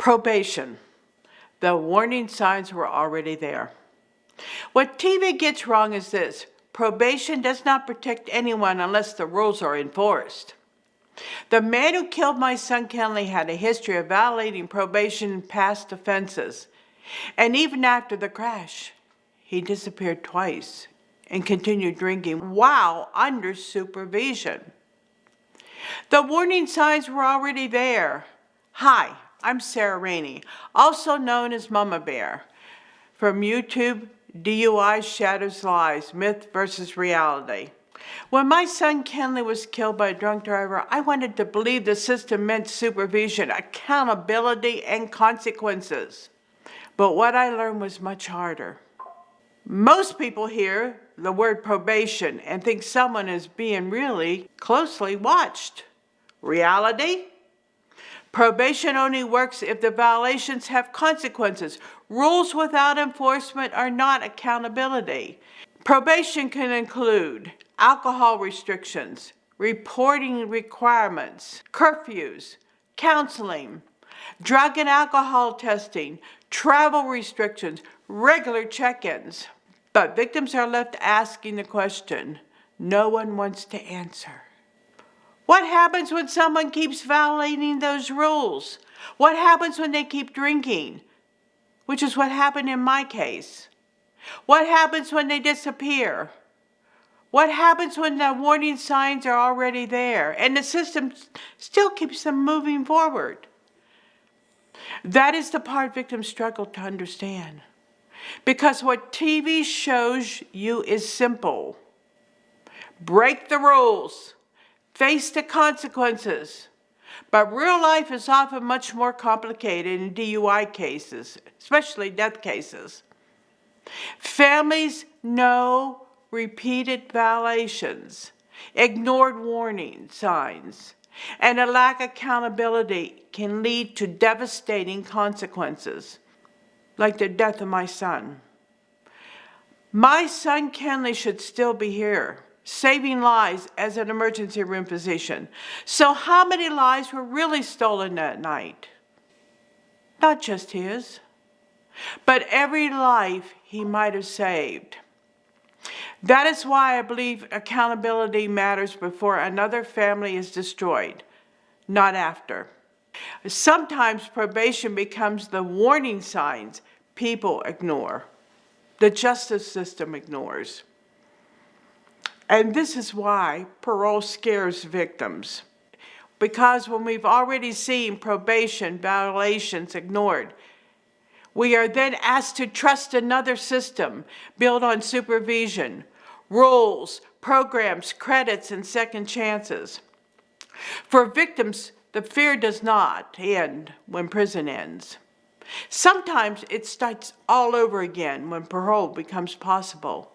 Probation. The warning signs were already there. What TV gets wrong is this: probation does not protect anyone unless the rules are enforced. The man who killed my son Kenley had a history of violating probation and past offenses. And even after the crash, he disappeared twice and continued drinking while under supervision. The warning signs were already there. Hi, I'm Sarah Rainey, also known as Momma Bear. From YouTube, DUI Shadows Lies, Myth versus Reality. When my son Kenley was killed by a drunk driver, I wanted to believe the system meant supervision, accountability, and consequences. But what I learned was much harder. Most people hear the word probation and think someone is being really closely watched. Reality? Probation only works if the violations have consequences. Rules without enforcement are not accountability. Probation can include alcohol restrictions, reporting requirements, curfews, counseling, drug and alcohol testing, travel restrictions, regular check-ins. But victims are left asking the question no one wants to answer. What happens when someone keeps violating those rules? What happens when they keep drinking? Which is what happened in my case. What happens when they disappear? What happens when the warning signs are already there and the system still keeps them moving forward? That is the part victims struggle to understand. Because what TV shows you is simple. Break the rules. Face the consequences. But real life is often much more complicated in DUI cases, especially death cases. Families know repeated violations, ignored warning signs, and a lack of accountability can lead to devastating consequences, like the death of my son. My son Kenley should still be here, saving lives as an emergency room physician. So how many lives were really stolen that night? Not just his, but every life he might have saved. That is why I believe accountability matters before another family is destroyed, not after. Sometimes probation becomes the warning signs people ignore, the justice system ignores. And this is why parole scares victims. Because when we've already seen probation violations ignored, we are then asked to trust another system built on supervision, rules, programs, credits, and second chances. For victims, the fear does not end when prison ends. Sometimes it starts all over again when parole becomes possible.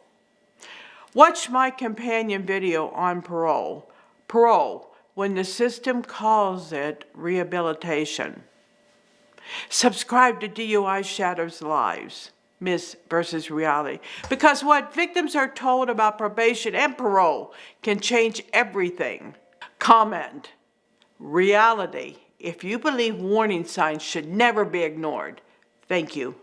Watch my companion video on parole. Parole, when the system calls it rehabilitation. Subscribe to DUI Shadows Lives, Myth versus Reality, because what victims are told about probation and parole can change everything. Comment. Reality. If you believe warning signs should never be ignored. Thank you.